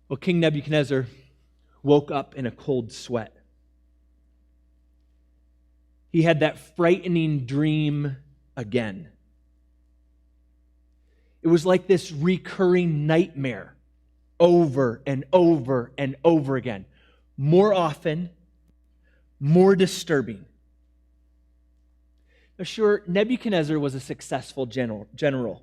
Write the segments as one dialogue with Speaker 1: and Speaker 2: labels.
Speaker 1: Well, King Nebuchadnezzar woke up in a cold sweat. He had that frightening dream again. It was like this recurring nightmare over and over and over again. More often, more disturbing. Now, sure, Nebuchadnezzar was a successful general.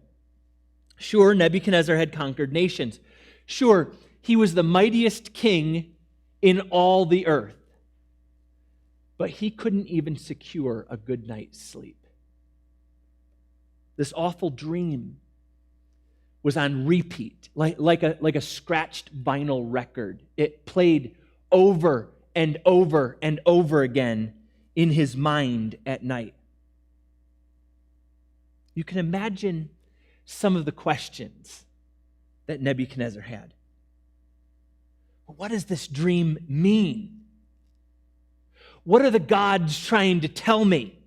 Speaker 1: Sure, Nebuchadnezzar had conquered nations. Sure, he was the mightiest king in all the earth. But he couldn't even secure a good night's sleep. This awful dream was on repeat, like a scratched vinyl record. It played over and over and over again in his mind at night. You can imagine some of the questions that Nebuchadnezzar had. What does this dream mean? What are the gods trying to tell me?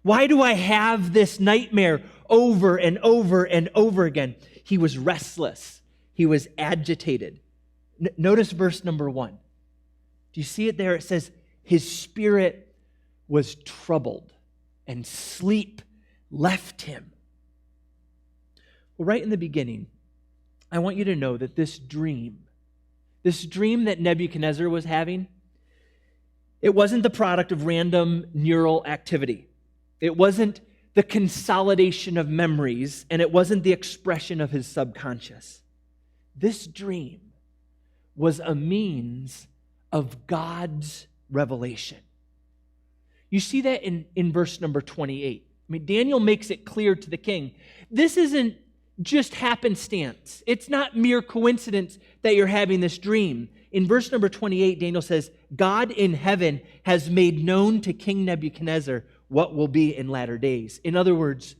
Speaker 1: Why do I have this nightmare over and over and over again? He was restless. He was agitated. Notice verse number 1. Do you see it there? It says, his spirit was troubled and sleep left him. Well, right in the beginning, I want you to know that this dream that Nebuchadnezzar was having, it wasn't the product of random neural activity. It wasn't the consolidation of memories, and it wasn't the expression of his subconscious. This dream was a means of God's revelation. You see that in verse number 28. I mean, Daniel makes it clear to the king, this isn't just happenstance. It's not mere coincidence that you're having this dream. In verse number 28, Daniel says, God in heaven has made known to King Nebuchadnezzar what will be in latter days. In other words,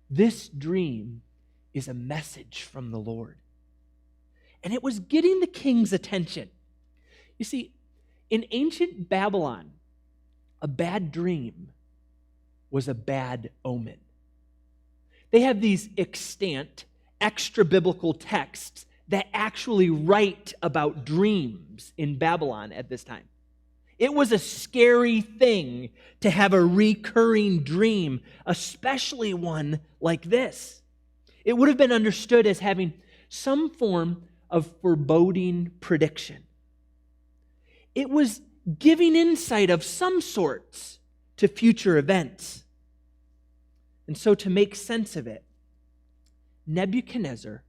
Speaker 1: this dream is a message from the Lord. And it was getting the king's attention. You see, in ancient Babylon, a bad dream was a bad omen. They have these extant, extra-biblical texts that actually write about dreams in Babylon at this time. It was a scary thing to have a recurring dream, especially one like this. It would have been understood as having some form of foreboding prediction. It was giving insight of some sorts to future events. And so to make sense of it, Nebuchadnezzar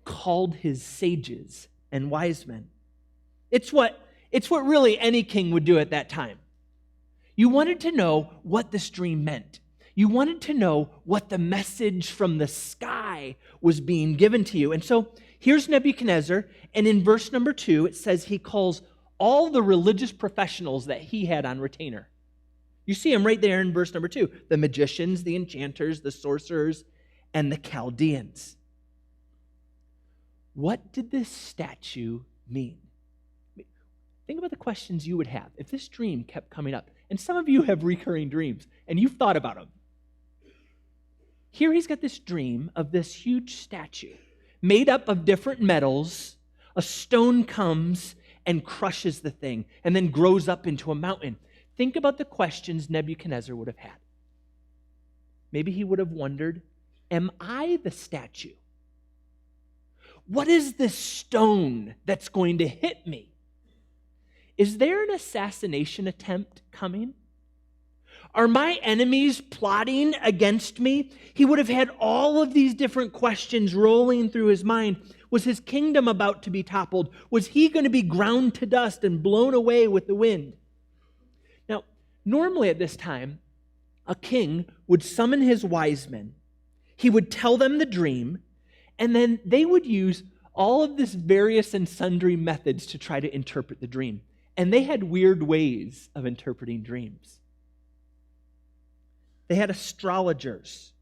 Speaker 1: called his sages and wise men. It's what really any king would do at that time. You wanted to know what this dream meant. You wanted to know what the message from the sky was being given to you. And so here's Nebuchadnezzar, and in verse number 2, it says he calls all the religious professionals that he had on retainer. You see him right there in verse number 2. The magicians, the enchanters, the sorcerers, and the Chaldeans. What did this statue mean? Think about the questions you would have if this dream kept coming up. And some of you have recurring dreams, and you've thought about them. Here he's got this dream of this huge statue made up of different metals. A stone comes and crushes the thing and then grows up into a mountain. Think about the questions Nebuchadnezzar would have had. Maybe he would have wondered, am I the statue? What is this stone that's going to hit me? Is there an assassination attempt coming? Are my enemies plotting against me? He would have had all of these different questions rolling through his mind. Was his kingdom about to be toppled? Was he going to be ground to dust and blown away with the wind? Now, normally at this time, a king would summon his wise men. He would tell them the dream, and then they would use all of this various and sundry methods to try to interpret the dream. And they had weird ways of interpreting dreams. They had astrologers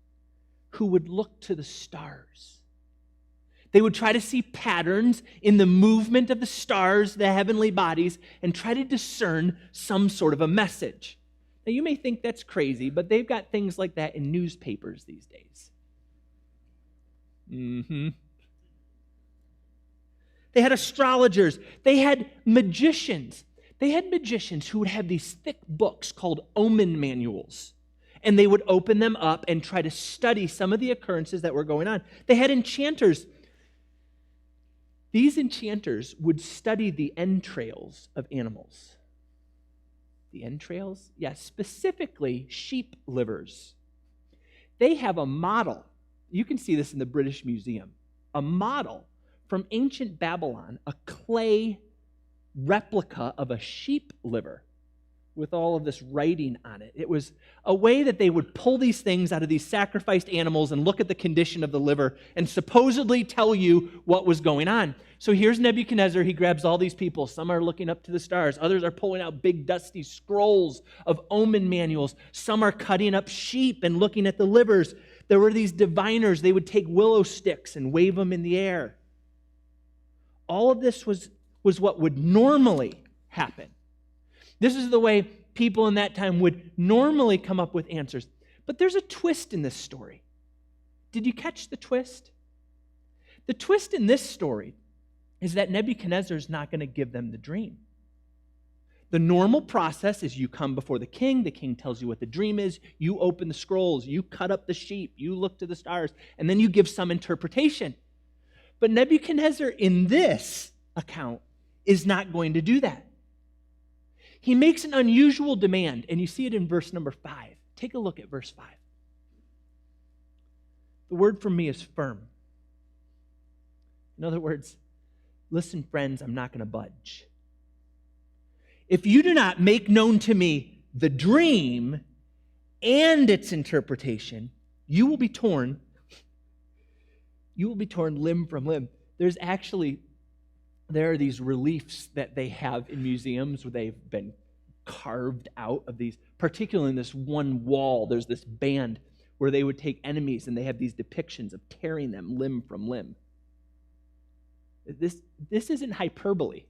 Speaker 1: who would look to the stars. They would try to see patterns in the movement of the stars, the heavenly bodies, and try to discern some sort of a message. Now, you may think that's crazy, but they've got things like that in newspapers these days. They had astrologers. They had magicians. They had magicians who would have these thick books called omen manuals. And they would open them up and try to study some of the occurrences that were going on. They had enchanters. These enchanters would study the entrails of animals. The entrails? Yes, specifically sheep livers. They have a model. You can see this in the British Museum. A model from ancient Babylon, a clay replica of a sheep liver with all of this writing on it. It was a way that they would pull these things out of these sacrificed animals and look at the condition of the liver and supposedly tell you what was going on. So here's Nebuchadnezzar. He grabs all these people. Some are looking up to the stars. Others are pulling out big dusty scrolls of omen manuals. Some are cutting up sheep and looking at the livers. There were these diviners. They would take willow sticks and wave them in the air. All of this was what would normally happen. This is the way people in that time would normally come up with answers. But there's a twist in this story. Did you catch the twist? The twist in this story is that Nebuchadnezzar is not going to give them the dream. The normal process is you come before the king tells you what the dream is, you open the scrolls, you cut up the sheep, you look to the stars, and then you give some interpretation. But Nebuchadnezzar in this account is not going to do that. He makes an unusual demand, and you see it in verse number 5. Take a look at verse 5. The word from me is firm. In other words, listen, friends, I'm not going to budge. If you do not make known to me the dream and its interpretation, you will be torn. You will be torn limb from limb. There are these reliefs that they have in museums where they've been carved out of these, particularly in this one wall, there's this band where they would take enemies and they have these depictions of tearing them limb from limb. This isn't hyperbole.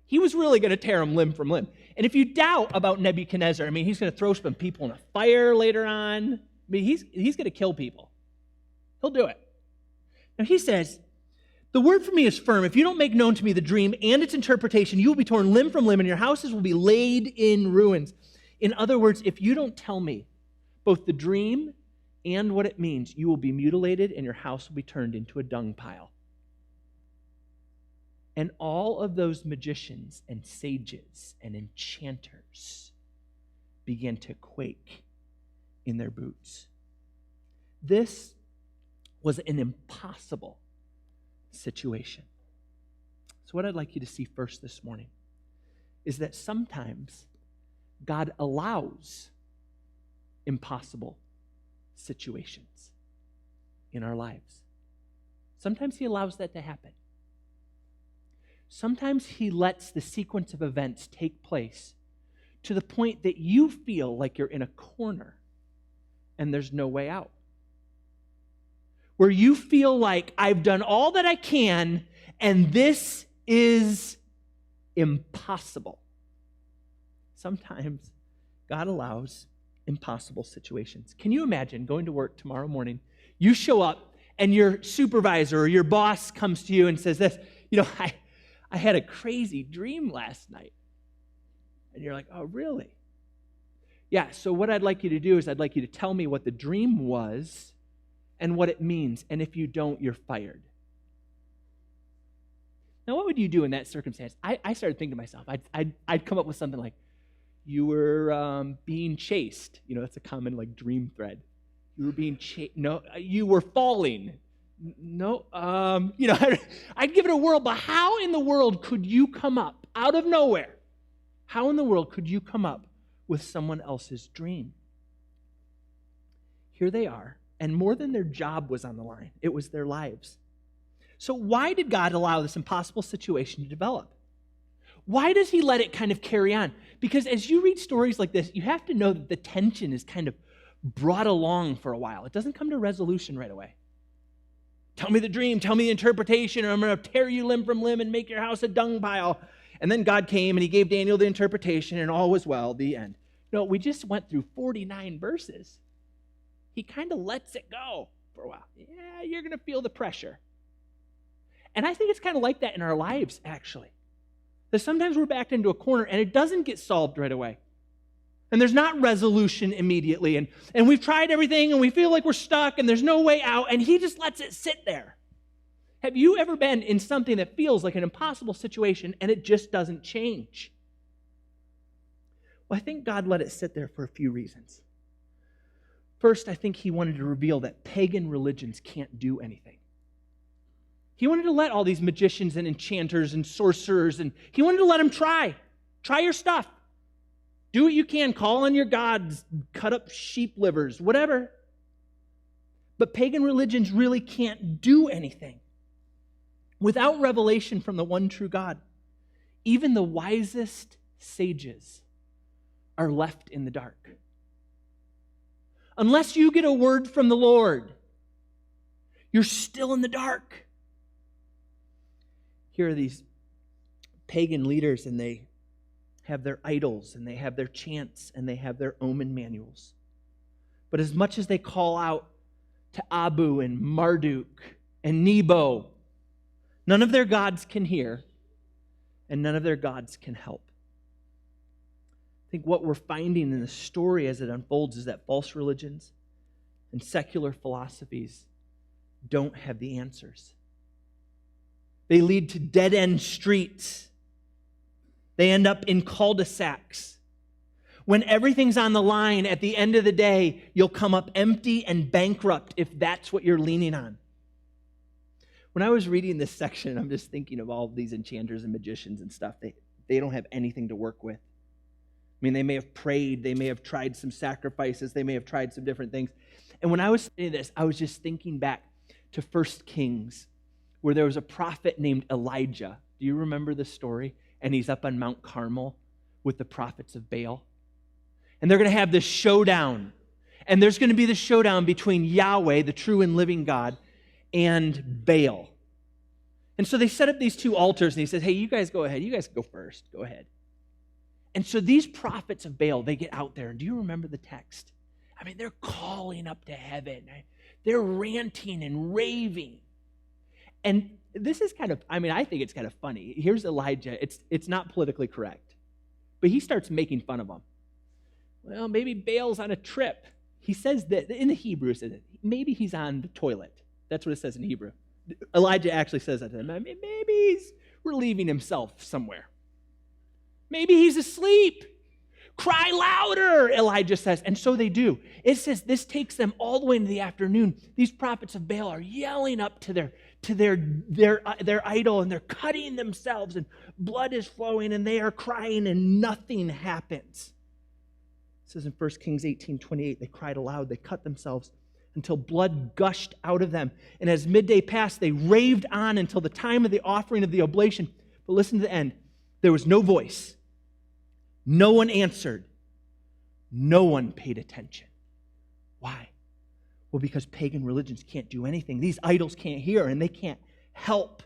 Speaker 1: He was really going to tear them limb from limb. And if you doubt about Nebuchadnezzar, he's going to throw some people in a fire later on. He's going to kill people. He'll do it. Now he says, the word from me is firm. If you don't make known to me the dream and its interpretation, you will be torn limb from limb, and your houses will be laid in ruins. In other words, if you don't tell me both the dream and what it means, you will be mutilated, and your house will be turned into a dung pile. And all of those magicians and sages and enchanters began to quake in their boots. This was an impossible situation. So what I'd like you to see first this morning is that sometimes God allows impossible situations in our lives. Sometimes he allows that to happen. Sometimes he lets the sequence of events take place to the point that you feel like you're in a corner and there's no way out. Where you feel like I've done all that I can and this is impossible. Sometimes God allows impossible situations. Can you imagine going to work tomorrow morning, you show up and your supervisor or your boss comes to you and says this, I had a crazy dream last night. And you're like, oh, really? Yeah, so what I'd like you to do is I'd like you to tell me what the dream was and what it means. And if you don't, you're fired. Now, what would you do in that circumstance? I started thinking to myself, I'd come up with something like, you were being chased. That's a common dream thread. You were being chased. No, you were falling. No, I'd give it a whirl, but how in the world could you come up out of nowhere? How in the world could you come up with someone else's dream? Here they are, and more than their job was on the line, it was their lives. So why did God allow this impossible situation to develop? Why does he let it kind of carry on? Because as you read stories like this, you have to know that the tension is kind of brought along for a while. It doesn't come to resolution right away. Tell me the dream, tell me the interpretation, or I'm going to tear you limb from limb and make your house a dung pile. And then God came and he gave Daniel the interpretation and all was well, the end. No, we just went through 49 verses. He kind of lets it go for a while. Yeah, you're going to feel the pressure. And I think it's kind of like that in our lives, actually. That sometimes we're backed into a corner and it doesn't get solved right away. And there's not resolution immediately. And we've tried everything and we feel like we're stuck and there's no way out, and he just lets it sit there. Have you ever been in something that feels like an impossible situation and it just doesn't change? Well, I think God let it sit there for a few reasons. First, I think he wanted to reveal that pagan religions can't do anything. He wanted to let all these magicians and enchanters and sorcerers, and he wanted to let them try. Try your stuff. Do what you can. Call on your gods. Cut up sheep livers. Whatever. But pagan religions really can't do anything. Without revelation from the one true God, even the wisest sages are left in the dark. Unless you get a word from the Lord, you're still in the dark. Here are these pagan leaders, and they have their idols, and they have their chants, and they have their omen manuals. But as much as they call out to Abu and Marduk and Nebo, none of their gods can hear, and none of their gods can help. I think what we're finding in the story as it unfolds is that false religions and secular philosophies don't have the answers. They lead to dead-end streets. They end up in cul-de-sacs. When everything's on the line, at the end of the day, you'll come up empty and bankrupt if that's what you're leaning on. When I was reading this section, I'm just thinking of all of these enchanters and magicians and stuff. They don't have anything to work with. I mean, they may have prayed, they may have tried some sacrifices, they may have tried some different things. And when I was studying this, I was just thinking back to 1 Kings, where there was a prophet named Elijah. Do you remember the story? And he's up on Mount Carmel with the prophets of Baal. And they're going to have this showdown. And there's going to be the showdown between Yahweh, the true and living God, and Baal. And so they set up these two altars, and he says, hey, you guys go ahead. You guys go first. Go ahead. And so these prophets of Baal, they get out there. And do you remember the text? I mean, they're calling up to heaven. They're ranting and raving. And this is kind of, I think it's kind of funny. Here's Elijah. It's not politically correct. But he starts making fun of them. Well, maybe Baal's on a trip. He says that, in the Hebrew, it says maybe he's on the toilet. That's what it says in Hebrew. Elijah actually says that to him. Maybe he's relieving himself somewhere. Maybe he's asleep. Cry louder, Elijah says. And so they do. It says this takes them all the way into the afternoon. These prophets of Baal are yelling up to their idol, and they're cutting themselves, and blood is flowing, and they are crying, and nothing happens. It says in 1 Kings 18:28, they cried aloud, they cut themselves until blood gushed out of them. And as midday passed, they raved on until the time of the offering of the oblation. But listen to the end. There was no voice. No one answered. No one paid attention. Why? Well, because pagan religions can't do anything. These idols can't hear, and they can't help.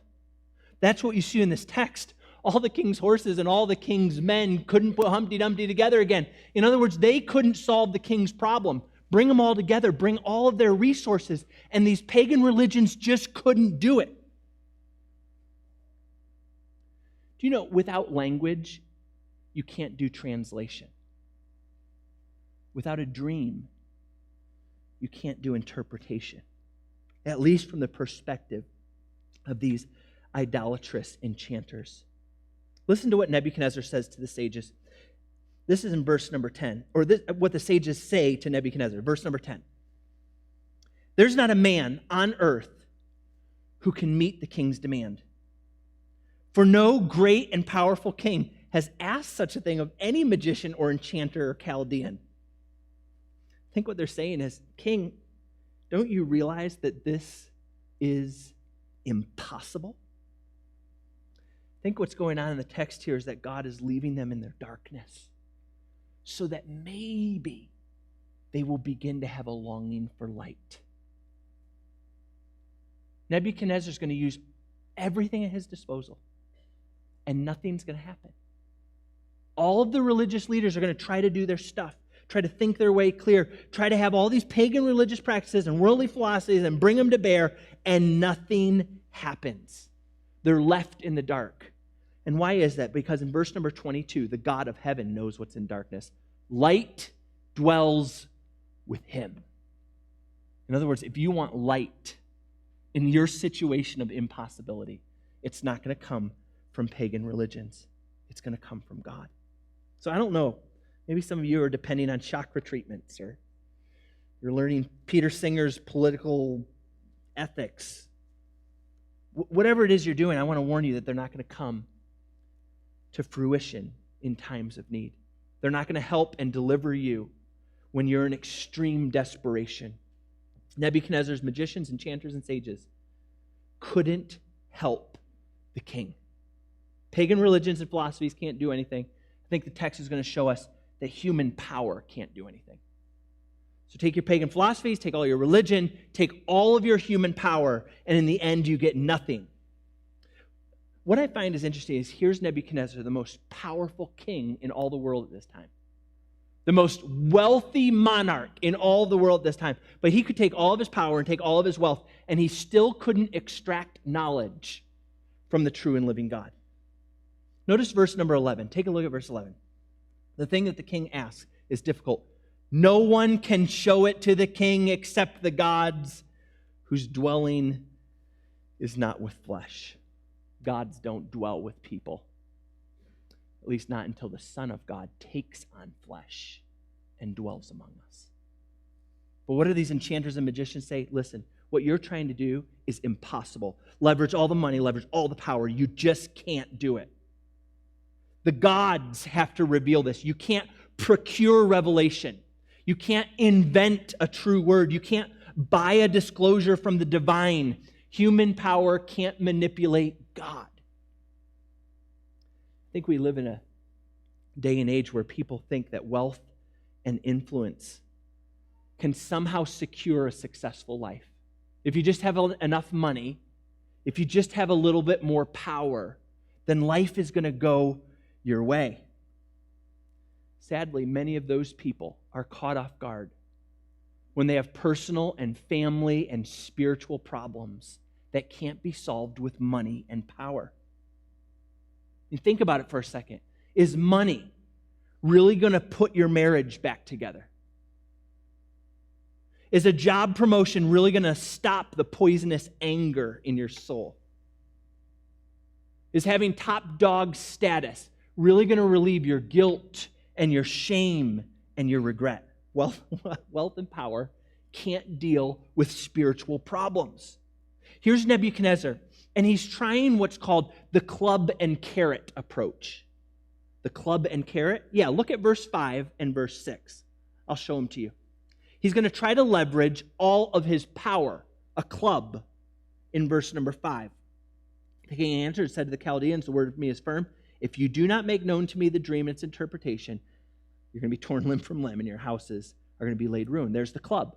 Speaker 1: That's what you see in this text. All the king's horses and all the king's men couldn't put Humpty Dumpty together again. In other words, they couldn't solve the king's problem. Bring them all together, bring all of their resources, and these pagan religions just couldn't do it. Do you know, without language, you can't do translation. Without a dream, you can't do interpretation. At least from the perspective of these idolatrous enchanters. Listen to what Nebuchadnezzar says to the sages. This is in verse number 10, or what the sages say to Nebuchadnezzar. Verse number 10. There's not a man on earth who can meet the king's demand. For no great and powerful king has asked such a thing of any magician or enchanter or Chaldean. I think what they're saying is, King, don't you realize that this is impossible? I think what's going on in the text here is that God is leaving them in their darkness so that maybe they will begin to have a longing for light. Nebuchadnezzar is going to use everything at his disposal, and nothing's going to happen. All of the religious leaders are going to try to do their stuff, try to think their way clear, try to have all these pagan religious practices and worldly philosophies and bring them to bear, and nothing happens. They're left in the dark. And why is that? Because in verse number 22, the God of heaven knows what's in darkness. Light dwells with him. In other words, if you want light in your situation of impossibility, it's not going to come from pagan religions. It's going to come from God. So I don't know. Maybe some of you are depending on chakra treatments, or you're learning Peter Singer's political ethics. Whatever it is you're doing, I want to warn you that they're not going to come to fruition in times of need. They're not going to help and deliver you when you're in extreme desperation. Nebuchadnezzar's magicians, enchanters, and sages couldn't help the king. Pagan religions and philosophies can't do anything. I think the text is going to show us that human power can't do anything. So take your pagan philosophies, take all your religion, take all of your human power, and in the end you get nothing. What I find is interesting is here's Nebuchadnezzar, the most powerful king in all the world at this time. The most wealthy monarch in all the world at this time. But he could take all of his power and take all of his wealth, and he still couldn't extract knowledge from the true and living God. Notice verse number 11. Take a look at verse 11. The thing that the king asks is difficult. No one can show it to the king except the gods whose dwelling is not with flesh. Gods don't dwell with people. At least not until the Son of God takes on flesh and dwells among us. But what do these enchanters and magicians say? Listen, what you're trying to do is impossible. Leverage all the money, leverage all the power. You just can't do it. The gods have to reveal this. You can't procure revelation. You can't invent a true word. You can't buy a disclosure from the divine. Human power can't manipulate God. I think we live in a day and age where people think that wealth and influence can somehow secure a successful life. If you just have enough money, if you just have a little bit more power, then life is going to go your way. Sadly, many of those people are caught off guard when they have personal and family and spiritual problems that can't be solved with money and power. And think about it for a second. Is money really going to put your marriage back together? Is a job promotion really going to stop the poisonous anger in your soul? Is having top dog status really going to relieve your guilt and your shame and your regret? Wealth and power can't deal with spiritual problems. Here's Nebuchadnezzar, and he's trying what's called the club and carrot approach. The club and carrot? Yeah, look at verse 5 and verse 6. I'll show them to you. He's going to try to leverage all of his power, a club, in verse number 5. The king answered and said to the Chaldeans, the word of me is firm. If you do not make known to me the dream and its interpretation, you're going to be torn limb from limb, and your houses are going to be laid ruined. There's the club.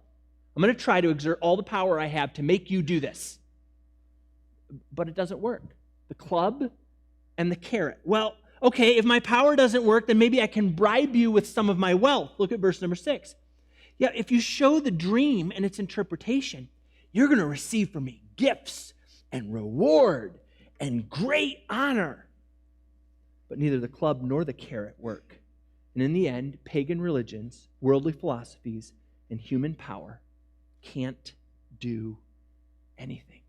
Speaker 1: I'm going to try to exert all the power I have to make you do this. But it doesn't work. The club and the carrot. Well, okay, if my power doesn't work, then maybe I can bribe you with some of my wealth. Look at verse number 6. Yeah, if you show the dream and its interpretation, you're going to receive from me gifts and reward and great honor. But neither the club nor the carrot work. And in the end, pagan religions, worldly philosophies, and human power can't do anything.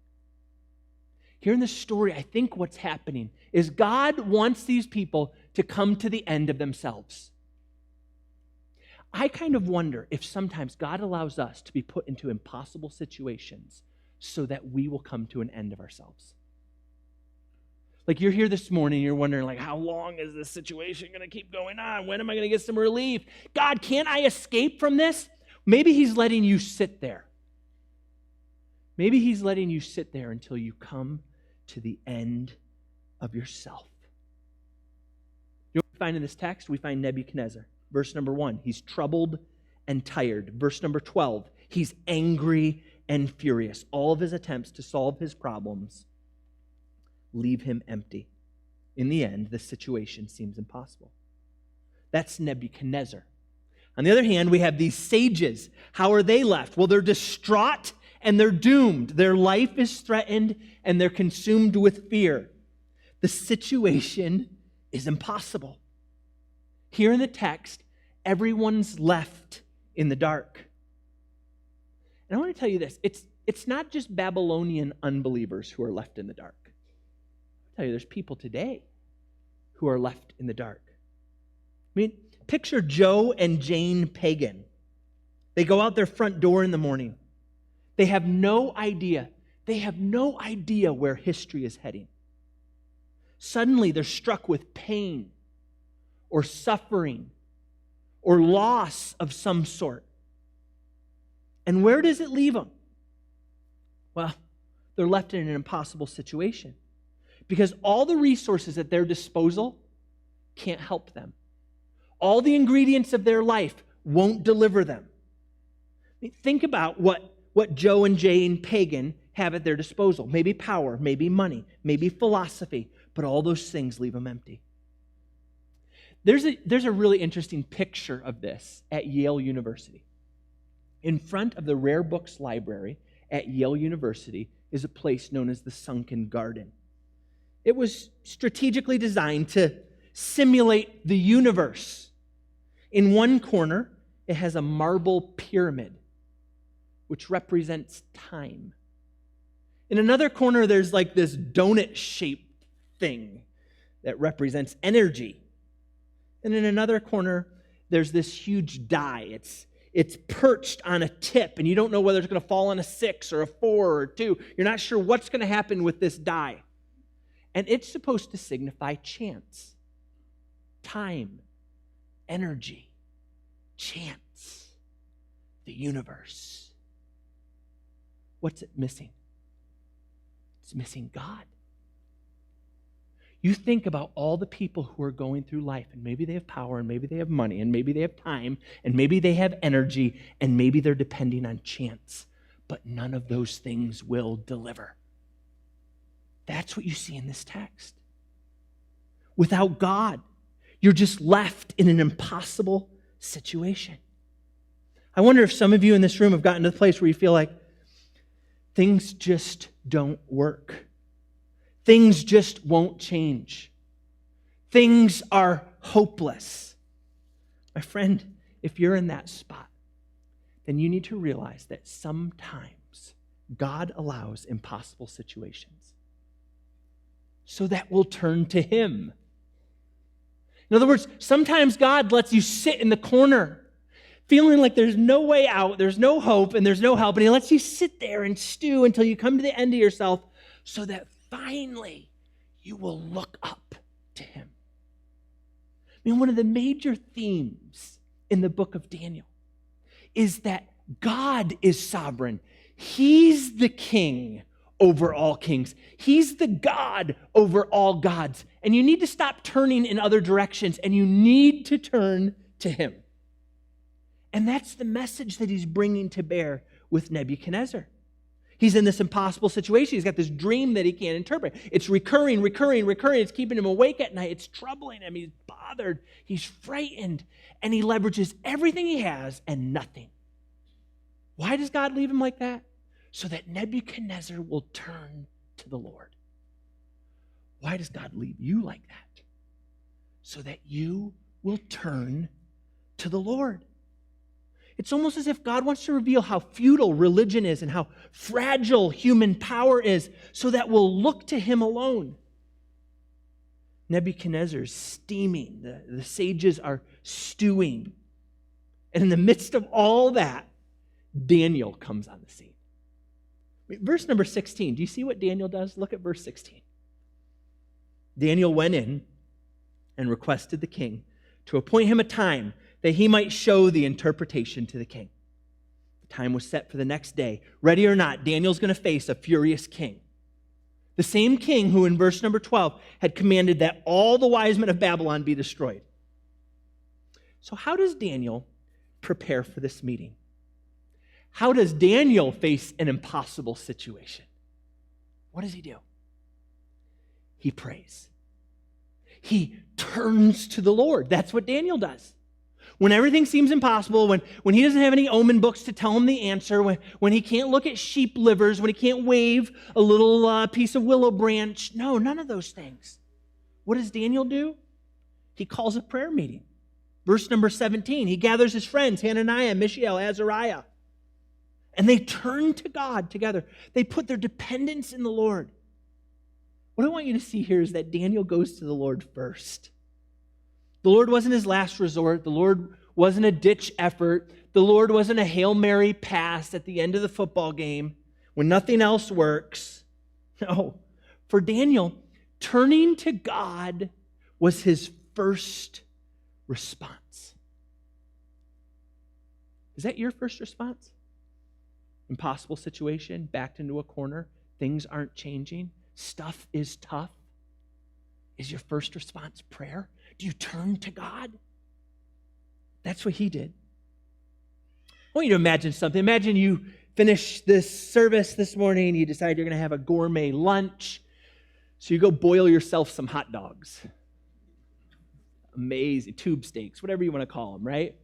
Speaker 1: Here in this story, I think what's happening is God wants these people to come to the end of themselves. I kind of wonder if sometimes God allows us to be put into impossible situations so that we will come to an end of ourselves. Like you're here this morning, you're wondering, like, how long is this situation going to keep going on? When am I going to get some relief? God, can't I escape from this? Maybe he's letting you sit there. Maybe he's letting you sit there until you come to the end of yourself. You know what we find in this text? We find Nebuchadnezzar. Verse number 1, he's troubled and tired. Verse number 12, he's angry and furious. All of his attempts to solve his problems leave him empty. In the end, the situation seems impossible. That's Nebuchadnezzar. On the other hand, we have these sages. How are they left? Well, they're distraught and they're doomed. Their life is threatened, and they're consumed with fear. The situation is impossible. Here in the text, everyone's left in the dark. And I want to tell you this, it's not just Babylonian unbelievers who are left in the dark. I'll tell you, there's people today who are left in the dark. I mean, picture Joe and Jane Pagan. They go out their front door in the morning. They have no idea. They have no idea where history is heading. Suddenly, they're struck with pain or suffering or loss of some sort. And where does it leave them? Well, they're left in an impossible situation because all the resources at their disposal can't help them. All the ingredients of their life won't deliver them. I mean, think about what Joe and Jane Pagan have at their disposal. Maybe power, maybe money, maybe philosophy, but all those things leave them empty. There's a really interesting picture of this at Yale University. In front of the Rare Books Library at Yale University is a place known as the Sunken Garden. It was strategically designed to simulate the universe. In one corner, it has a marble pyramid, which represents time. In another corner, there's like this donut-shaped thing that represents energy. And in another corner, there's this huge die. It's perched on a tip, and you don't know whether it's going to fall on a 6 or a 4 or a 2. You're not sure what's going to happen with this die. And it's supposed to signify chance, time, energy, chance, the universe. What's it missing? It's missing God. You think about all the people who are going through life, and maybe they have power, and maybe they have money, and maybe they have time, and maybe they have energy, and maybe they're depending on chance. But none of those things will deliver. That's what you see in this text. Without God, you're just left in an impossible situation. I wonder if some of you in this room have gotten to the place where you feel like things just don't work. Things just won't change. Things are hopeless. My friend, if you're in that spot, then you need to realize that sometimes God allows impossible situations so that we'll turn to Him. In other words, sometimes God lets you sit in the corner feeling like there's no way out, there's no hope, and there's no help, and He lets you sit there and stew until you come to the end of yourself so that finally you will look up to Him. I mean, one of the major themes in the book of Daniel is that God is sovereign. He's the king over all kings. He's the God over all gods. And you need to stop turning in other directions, and you need to turn to Him. And that's the message that He's bringing to bear with Nebuchadnezzar. He's in this impossible situation. He's got this dream that he can't interpret. It's recurring. It's keeping him awake at night. It's troubling him. He's bothered. He's frightened. And he leverages everything he has and nothing. Why does God leave him like that? So that Nebuchadnezzar will turn to the Lord. Why does God leave you like that? So that you will turn to the Lord. It's almost as if God wants to reveal how futile religion is and how fragile human power is so that we'll look to Him alone. Nebuchadnezzar's steaming. The sages are stewing. And in the midst of all that, Daniel comes on the scene. Verse number 16. Do you see what Daniel does? Look at verse 16. Daniel went in and requested the king to appoint him a time that he might show the interpretation to the king. The time was set for the next day. Ready or not, Daniel's going to face a furious king. The same king who in verse number 12 had commanded that all the wise men of Babylon be destroyed. So how does Daniel prepare for this meeting? How does Daniel face an impossible situation? What does he do? He prays. He turns to the Lord. That's what Daniel does. When everything seems impossible, when he doesn't have any omen books to tell him the answer, when he can't look at sheep livers, when he can't wave a little piece of willow branch. No, none of those things. What does Daniel do? He calls a prayer meeting. Verse number 17, he gathers his friends, Hananiah, Mishael, Azariah, and they turn to God together. They put their dependence in the Lord. What I want you to see here is that Daniel goes to the Lord first. The Lord wasn't his last resort. The Lord wasn't a ditch effort. The Lord wasn't a Hail Mary pass at the end of the football game when nothing else works. No. For Daniel, turning to God was his first response. Is that your first response? Impossible situation, backed into a corner, things aren't changing, stuff is tough. Is your first response prayer? Do you turn to God? That's what he did. I want you to imagine something. Imagine you finish this service this morning, you decide you're going to have a gourmet lunch, so you go boil yourself some hot dogs. Amazing, tube steaks, whatever you want to call them, right?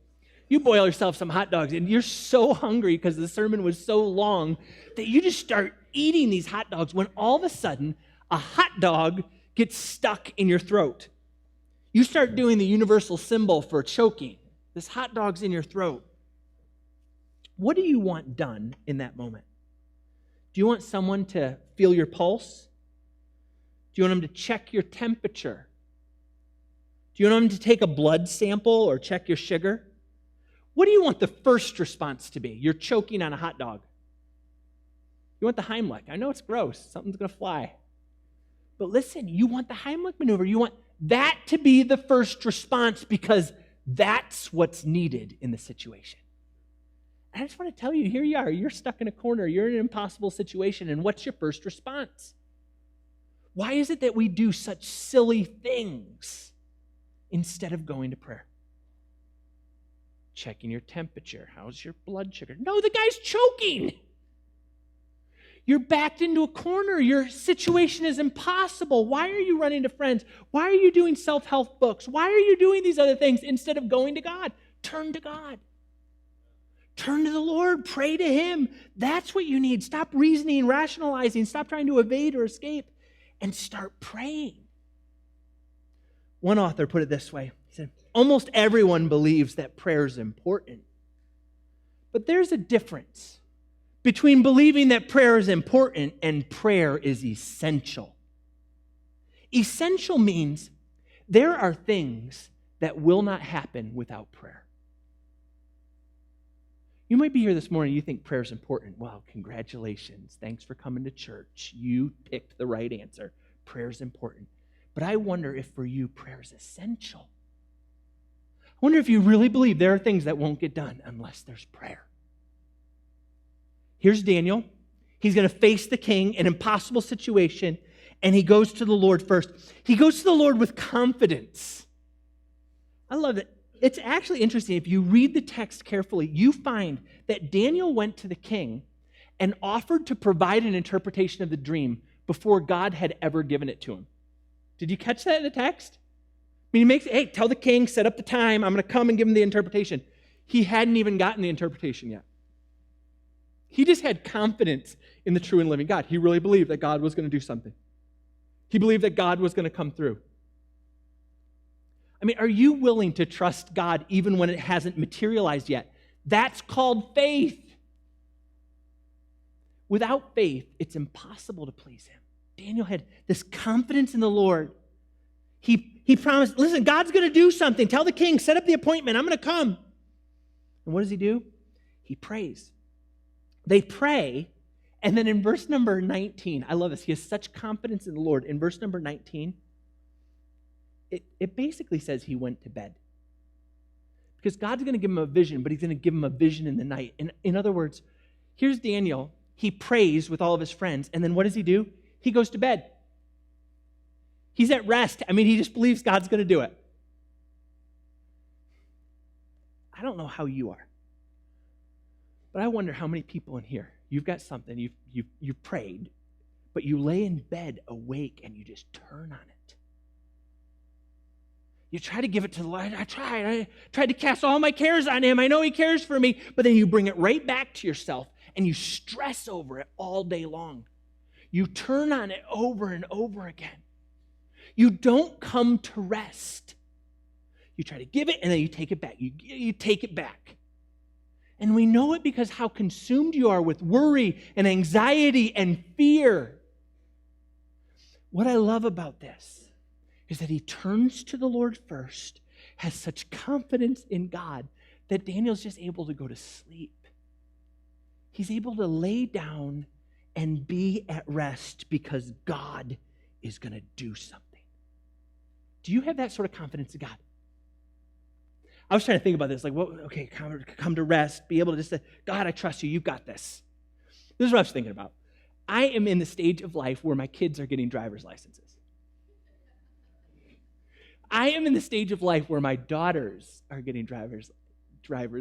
Speaker 1: You boil yourself some hot dogs, and you're so hungry because the sermon was so long that you just start eating these hot dogs when all of a sudden a hot dog gets stuck in your throat. You start doing the universal symbol for choking. This hot dog's in your throat. What do you want done in that moment? Do you want someone to feel your pulse? Do you want them to check your temperature? Do you want them to take a blood sample or check your sugar? What do you want the first response to be? You're choking on a hot dog. You want the Heimlich. I know it's gross. Something's going to fly. But listen, you want the Heimlich maneuver. You want that to be the first response because that's what's needed in the situation. And I just want to tell you, here you are. You're stuck in a corner. You're in an impossible situation. And what's your first response? Why is it that we do such silly things instead of going to prayer? Checking your temperature. How's your blood sugar? No, the guy's choking. You're backed into a corner. Your situation is impossible. Why are you running to friends? Why are you doing self-help books? Why are you doing these other things instead of going to God? Turn to God. Turn to the Lord. Pray to Him. That's what you need. Stop reasoning, rationalizing. Stop trying to evade or escape and start praying. One author put it this way. He said, almost everyone believes that prayer is important. But there's a difference between believing that prayer is important and prayer is essential. Essential means there are things that will not happen without prayer. You might be here this morning, you think prayer is important. Well, congratulations. Thanks for coming to church. You picked the right answer. Prayer is important. But I wonder if for you, prayer is essential. I wonder if you really believe there are things that won't get done unless there's prayer. Here's Daniel. He's going to face the king, an impossible situation, and he goes to the Lord first. He goes to the Lord with confidence. I love it. It's actually interesting. If you read the text carefully, you find that Daniel went to the king and offered to provide an interpretation of the dream before God had ever given it to him. Did you catch that in the text? I mean, he makes, hey, tell the king, set up the time, I'm going to come and give him the interpretation. He hadn't even gotten the interpretation yet. He just had confidence in the true and living God. He really believed that God was going to do something. He believed that God was going to come through. I mean, are you willing to trust God even when it hasn't materialized yet? That's called faith. Without faith, it's impossible to please Him. Daniel had this confidence in the Lord. He promised, listen, God's going to do something. Tell the king, set up the appointment. I'm going to come. And what does he do? He prays. They pray, and then in verse number 19, I love this. He has such confidence in the Lord. In verse number 19, it basically says he went to bed. Because God's going to give him a vision, but He's going to give him a vision in the night. In other words, here's Daniel. He prays with all of his friends, and then what does he do? He goes to bed. He's at rest. I mean, he just believes God's going to do it. I don't know how you are, but I wonder how many people in here, you've got something, you've prayed, but you lay in bed awake and you just turn on it. You try to give it to the Lord. I tried to cast all my cares on him. I know he cares for me. But then you bring it right back to yourself and you stress over it all day long. You turn on it over and over again. You don't come to rest. You try to give it and then you take it back. You take it back. And we know it because how consumed you are with worry and anxiety and fear. What I love about this is that he turns to the Lord first, has such confidence in God that Daniel's just able to go to sleep. He's able to lay down and be at rest because God is going to do something. Do you have that sort of confidence in God? I was trying to think about this, like, well, okay, come to rest, be able to just say, God, I trust you, you've got this. This is what I was thinking about. I am in the stage of life where my kids are getting driver's licenses. I am in the stage of life where my daughters are getting driver's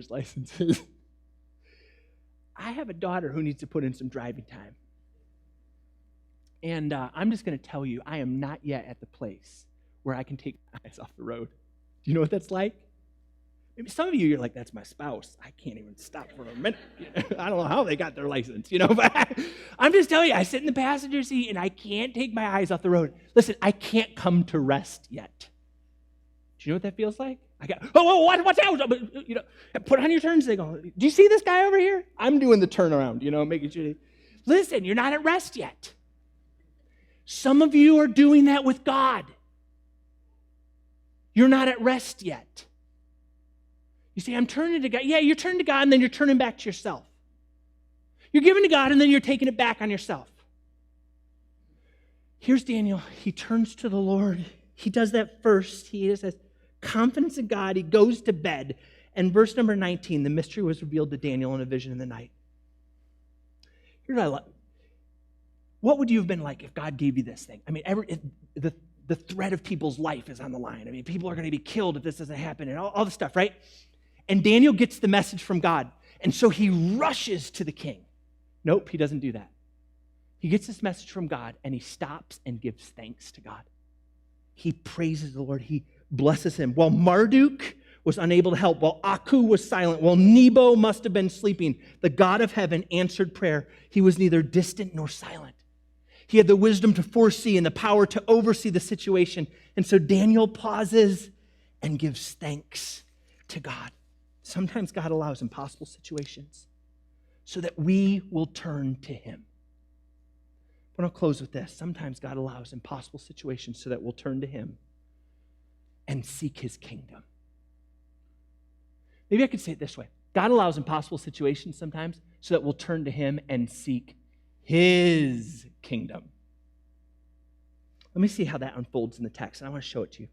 Speaker 1: licenses. I have a daughter who needs to put in some driving time. And I'm just going to tell you, I am not yet at the place where I can take my eyes off the road. Do you know what that's like? Maybe some of you, you're like, that's my spouse. I can't even stop for a minute. I don't know how they got their license, but I'm just telling you, I sit in the passenger seat and I can't take my eyes off the road. Listen, I can't come to rest yet. Do you know what that feels like? Watch out. Put on your turn signal. Do you see this guy over here? I'm doing the turnaround, making sure. Listen, you're not at rest yet. Some of you are doing that with God. You're not at rest yet. You see, I'm turning to God. Yeah, you're turning to God and then you're turning back to yourself. You're giving to God and then you're taking it back on yourself. Here's Daniel. He turns to the Lord. He does that first. He has confidence in God. He goes to bed. And verse number 19, the mystery was revealed to Daniel in a vision in the night. Here's what I love. What would you have been like if God gave you this thing? I mean, the threat of people's life is on the line. I mean, people are going to be killed if this doesn't happen and all the stuff, right? And Daniel gets the message from God. And so he rushes to the king. Nope, he doesn't do that. He gets this message from God and he stops and gives thanks to God. He praises the Lord. He blesses him. While Marduk was unable to help, while Aku was silent, while Nebo must have been sleeping, the God of heaven answered prayer. He was neither distant nor silent. He had the wisdom to foresee and the power to oversee the situation. And so Daniel pauses and gives thanks to God. Sometimes God allows impossible situations so that we will turn to him. But I'll close with this. Sometimes God allows impossible situations so that we'll turn to him and seek his kingdom. Maybe I could say it this way. God allows impossible situations sometimes so that we'll turn to him and seek his kingdom. Let me see how that unfolds in the text, and I want to show it to you.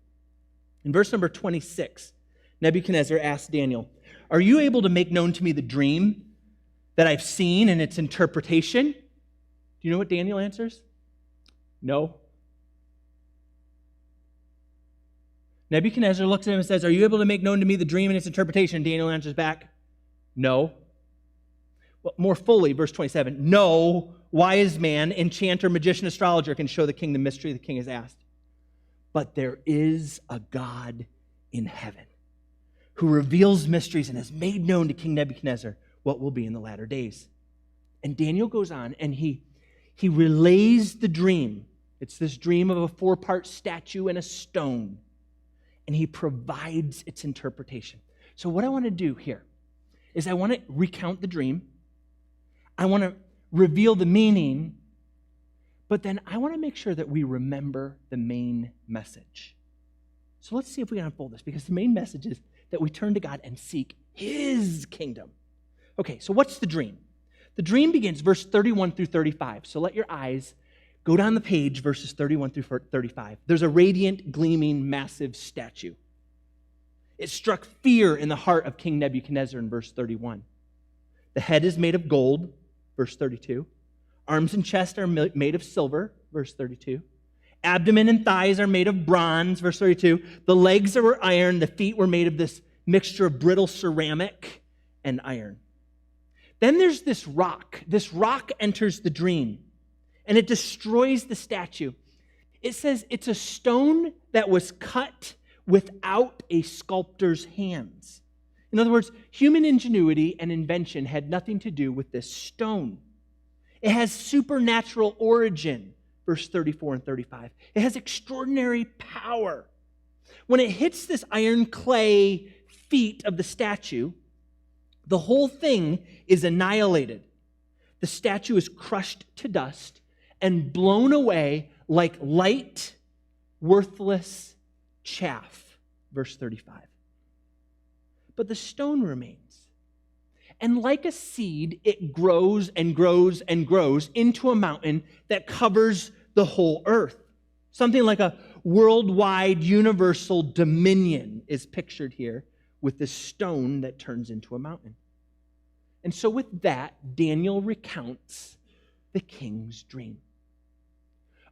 Speaker 1: In verse number 26, Nebuchadnezzar asked Daniel, "Are you able to make known to me the dream that I've seen and its interpretation?" Do you know what Daniel answers? No. Nebuchadnezzar looks at him and says, "Are you able to make known to me the dream and its interpretation?" Daniel answers back, "No." Well, more fully, verse 27, "No wise man, enchanter, magician, astrologer can show the king the mystery the king has asked. But there is a God in heaven who reveals mysteries and has made known to King Nebuchadnezzar what will be in the latter days." And Daniel goes on and he relays the dream. It's this dream of a 4-part statue and a stone. And he provides its interpretation. So what I want to do here is I want to recount the dream. I want to reveal the meaning. But then I want to make sure that we remember the main message. So let's see if we can unfold this, because the main message is that we turn to God and seek his kingdom. Okay, so what's the dream? The dream begins verse 31 through 35. So let your eyes go down the page, verses 31 through 35. There's a radiant, gleaming, massive statue. It struck fear in the heart of King Nebuchadnezzar in verse 31. The head is made of gold, verse 32. Arms and chest are made of silver, verse 32. Abdomen and thighs are made of bronze, verse 32. The legs were iron, the feet were made of this mixture of brittle ceramic and iron. Then there's this rock. This rock enters the dream, and it destroys the statue. It says it's a stone that was cut without a sculptor's hands. In other words, human ingenuity and invention had nothing to do with this stone. It has supernatural origin, verse 34 and 35. It has extraordinary power. When it hits this iron clay feet of the statue, the whole thing is annihilated. The statue is crushed to dust and blown away like light, worthless chaff. Verse 35. But the stone remains. And like a seed, it grows and grows and grows into a mountain that covers the whole earth. Something like a worldwide universal dominion is pictured here with this stone that turns into a mountain. And so with that, Daniel recounts the king's dream.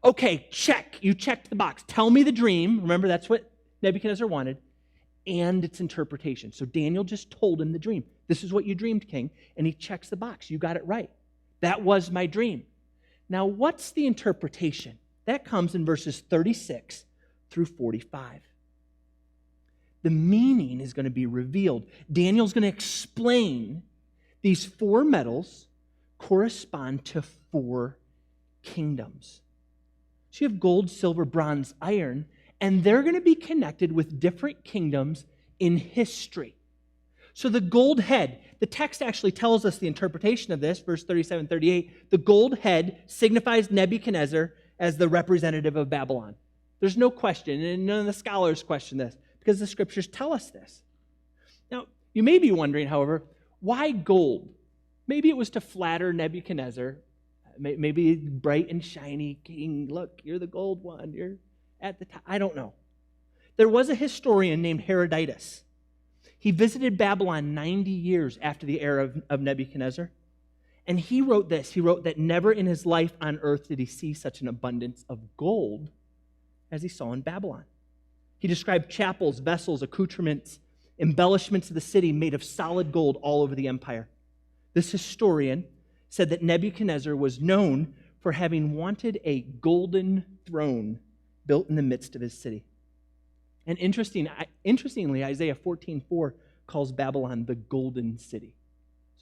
Speaker 1: Okay, check. You checked the box. Tell me the dream. Remember, that's what Nebuchadnezzar wanted. And its interpretation. So Daniel just told him the dream. This is what you dreamed, king. And he checks the box. You got it right. That was my dream. Now, what's the interpretation? That comes in verses 36 through 45. The meaning is going to be revealed. Daniel's going to explain these four metals correspond to four kingdoms. So you have gold, silver, bronze, iron, and they're going to be connected with different kingdoms in history. So the gold head, the text actually tells us the interpretation of this, verse 37, 38. The gold head signifies Nebuchadnezzar as the representative of Babylon. There's no question, and none of the scholars question this, because the scriptures tell us this. Now, you may be wondering, however, why gold? Maybe it was to flatter Nebuchadnezzar. Maybe bright and shiny king. Look, you're the gold one. You're at the top. I don't know. There was a historian named Herodotus. He visited Babylon 90 years after the era of Nebuchadnezzar. And he wrote this. He wrote that never in his life on earth did he see such an abundance of gold as he saw in Babylon. He described chapels, vessels, accoutrements, embellishments of the city made of solid gold all over the empire. This historian said that Nebuchadnezzar was known for having wanted a golden throne built in the midst of his city. And interestingly, Isaiah 14:4 calls Babylon the golden city.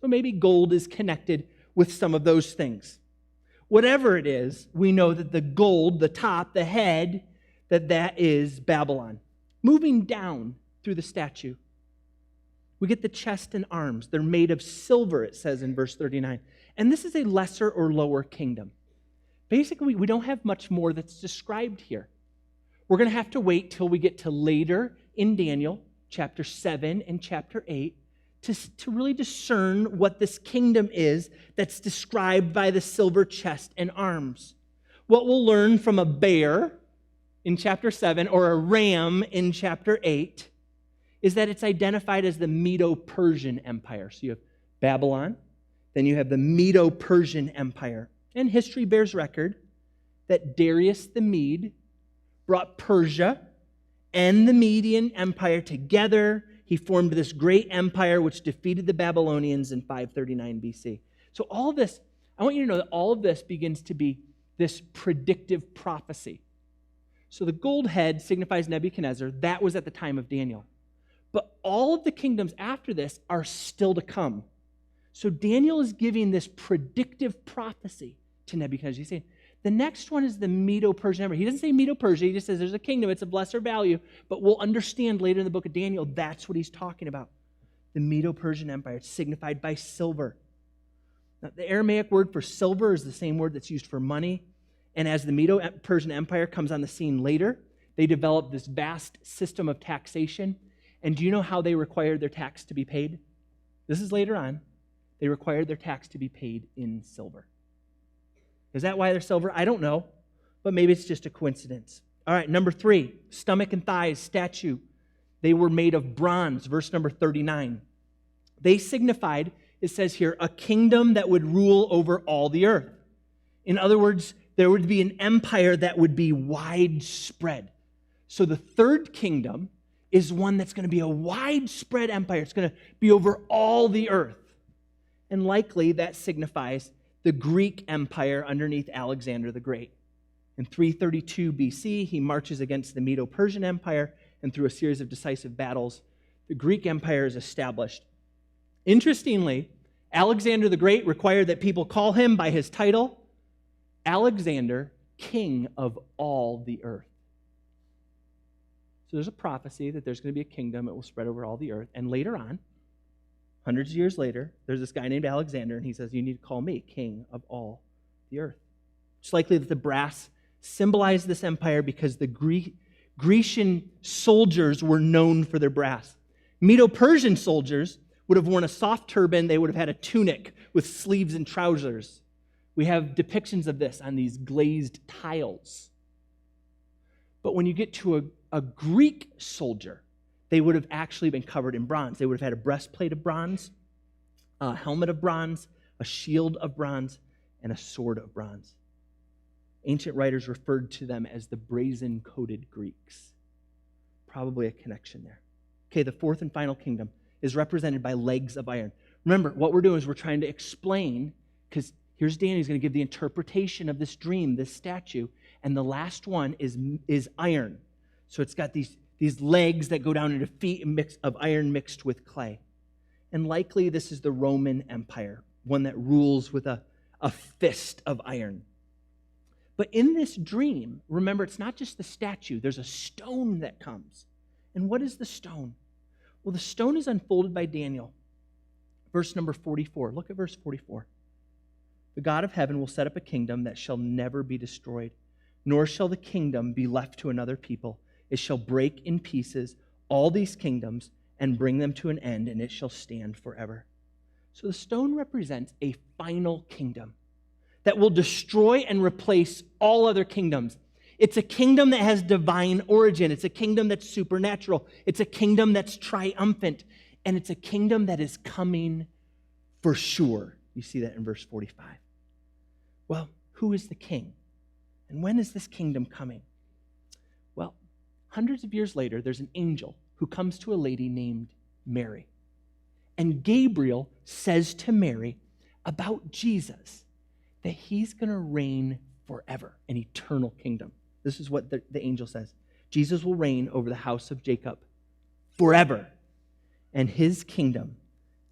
Speaker 1: So maybe gold is connected with some of those things. Whatever it is, we know that the gold, the top, the head, that is Babylon. Moving down through the statue, we get the chest and arms. They're made of silver, it says in verse 39. And this is a lesser or lower kingdom. Basically, we don't have much more that's described here. We're going to have to wait till we get to later in Daniel, chapter 7 and chapter 8, to really discern what this kingdom is that's described by the silver chest and arms. What we'll learn from a bear in chapter 7 or a ram in chapter 8 is that it's identified as the Medo-Persian Empire. So you have Babylon, then you have the Medo-Persian Empire. And history bears record that Darius the Mede brought Persia and the Median Empire together. He formed this great empire which defeated the Babylonians in 539 BC. So all of this, I want you to know that all of this begins to be this predictive prophecy. So the gold head signifies Nebuchadnezzar. That was at the time of Daniel. But all of the kingdoms after this are still to come. So Daniel is giving this predictive prophecy to Nebuchadnezzar. He's saying, the next one is the Medo-Persian Empire. He doesn't say Medo-Persia. He just says there's a kingdom. It's of lesser value. But we'll understand later in the book of Daniel, that's what he's talking about. The Medo-Persian Empire. It's signified by silver. Now, the Aramaic word for silver is the same word that's used for money. And as the Medo-Persian Empire comes on the scene later, they develop this vast system of taxation. And do you know how they required their tax to be paid? This is later on. They required their tax to be paid in silver. Is that why they're silver? I don't know, but maybe it's just a coincidence. All right, number 3, stomach and thighs, statue. They were made of bronze, verse number 39. They signified, it says here, a kingdom that would rule over all the earth. In other words, there would be an empire that would be widespread. So the third kingdom is one that's going to be a widespread empire. It's going to be over all the earth. And likely that signifies the Greek Empire underneath Alexander the Great. In 332 BC, he marches against the Medo-Persian Empire, and through a series of decisive battles, the Greek Empire is established. Interestingly, Alexander the Great required that people call him by his title, Alexander, King of all the earth. So there's a prophecy that there's going to be a kingdom that will spread over all the earth. And later on, hundreds of years later, there's this guy named Alexander, and he says, you need to call me King of all the earth. It's likely that the brass symbolized this empire because the Grecian soldiers were known for their brass. Medo-Persian soldiers would have worn a soft turban. They would have had a tunic with sleeves and trousers. We have depictions of this on these glazed tiles. But when you get to a Greek soldier, they would have actually been covered in bronze. They would have had a breastplate of bronze, a helmet of bronze, a shield of bronze, and a sword of bronze. Ancient writers referred to them as the brazen-coated Greeks. Probably a connection there. Okay, the fourth and final kingdom is represented by legs of iron. Remember, what we're doing is we're trying to explain, because here's Danny who's going to give the interpretation of this dream, this statue, and the last one is iron. So it's got these legs that go down into feet of iron mixed with clay. And likely this is the Roman Empire, one that rules with a fist of iron. But in this dream, remember, it's not just the statue. There's a stone that comes. And what is the stone? Well, the stone is unfolded by Daniel. Verse number 44. Look at verse 44. The God of heaven will set up a kingdom that shall never be destroyed, nor shall the kingdom be left to another people. It shall break in pieces all these kingdoms and bring them to an end, and it shall stand forever. So the stone represents a final kingdom that will destroy and replace all other kingdoms. It's a kingdom that has divine origin. It's a kingdom that's supernatural. It's a kingdom that's triumphant. And it's a kingdom that is coming for sure. You see that in verse 45. Well, who is the king? And when is this kingdom coming? Well, hundreds of years later, there's an angel who comes to a lady named Mary. And Gabriel says to Mary about Jesus that he's going to reign forever, an eternal kingdom. This is what the angel says. Jesus will reign over the house of Jacob forever, and his kingdom,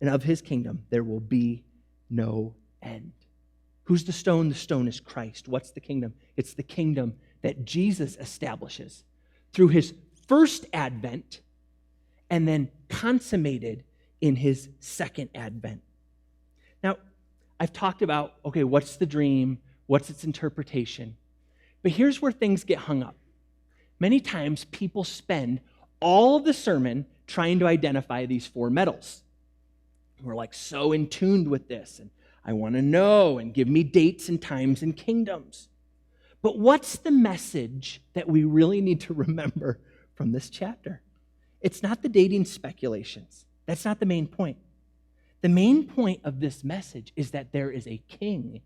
Speaker 1: and of his kingdom, there will be no end. Who's the stone? The stone is Christ. What's the kingdom? It's the kingdom that Jesus establishes through his first advent and then consummated in his second advent. Now, I've talked about, okay, what's the dream? What's its interpretation? But here's where things get hung up. Many times people spend all of the sermon trying to identify these four metals. We're like so in tune with this, and I want to know, and give me dates and times and kingdoms. But what's the message that we really need to remember from this chapter? It's not the dating speculations. That's not the main point. The main point of this message is that there is a king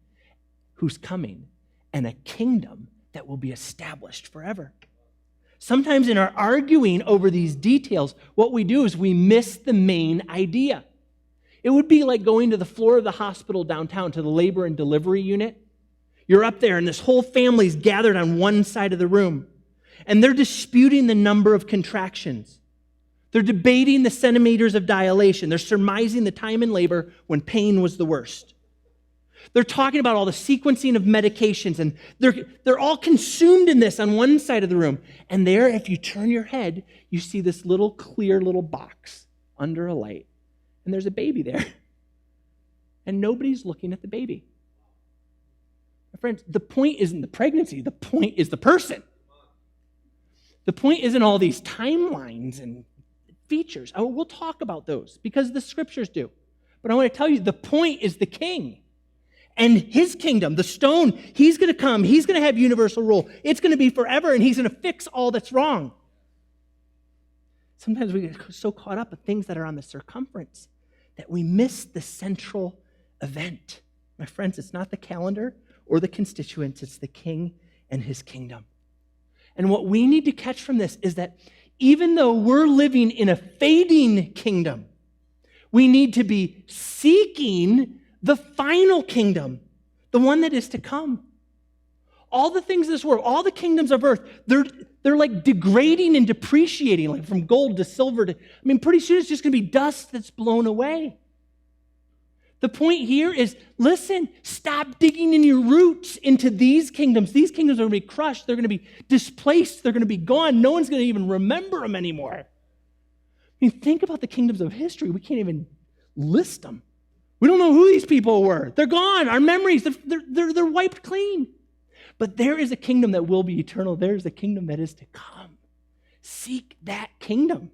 Speaker 1: who's coming and a kingdom that will be established forever. Sometimes in our arguing over these details, what we do is we miss the main idea. It would be like going to the floor of the hospital downtown to the labor and delivery unit. You're up there and this whole family's gathered on one side of the room, and they're disputing the number of contractions. They're debating the centimeters of dilation. They're surmising the time in labor when pain was the worst. They're talking about all the sequencing of medications, and they're all consumed in this on one side of the room. And there, if you turn your head, you see this little clear little box under a light. And there's a baby there. And nobody's looking at the baby. My friends, the point isn't the pregnancy. The point is the person. The point isn't all these timelines and features. Oh, we'll talk about those because the scriptures do. But I want to tell you, the point is the king and his kingdom, the stone. He's going to come. He's going to have universal rule. It's going to be forever, and he's going to fix all that's wrong. Sometimes we get so caught up with things that are on the circumference that we miss the central event. My friends, it's not the calendar or the constituents. It's the king and his kingdom. And what we need to catch from this is that even though we're living in a fading kingdom, we need to be seeking the final kingdom, the one that is to come. all the things of this world, all the kingdoms of earth, they're like degrading and depreciating, like from gold to silver pretty soon it's just going to be dust that's blown away. The point here is, listen, stop digging in your roots into these kingdoms. These kingdoms are going to be crushed. They're going to be displaced. They're going to be gone. No one's going to even remember them anymore. Think about the kingdoms of history. We can't even list them. We don't know who these people were. They're gone. Our memories, they're wiped clean. But there is a kingdom that will be eternal. There is a kingdom that is to come. Seek that kingdom.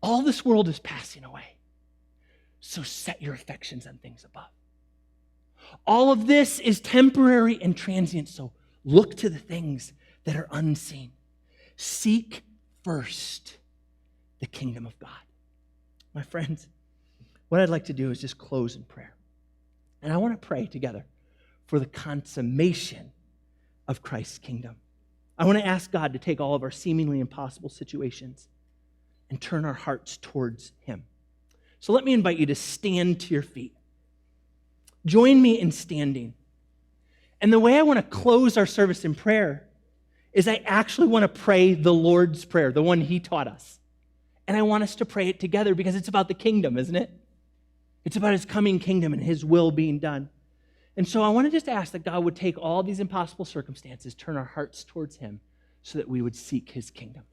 Speaker 1: All this world is passing away. So set your affections on things above. All of this is temporary and transient, so look to the things that are unseen. Seek first the kingdom of God. My friends, what I'd like to do is just close in prayer. And I want to pray together for the consummation of Christ's kingdom. I want to ask God to take all of our seemingly impossible situations and turn our hearts towards Him. So let me invite you to stand to your feet. Join me in standing. And the way I want to close our service in prayer is I actually want to pray the Lord's Prayer, the one He taught us. And I want us to pray it together because it's about the kingdom, isn't it? It's about His coming kingdom and His will being done. And so I want to just ask that God would take all these impossible circumstances, turn our hearts towards Him so that we would seek His kingdom.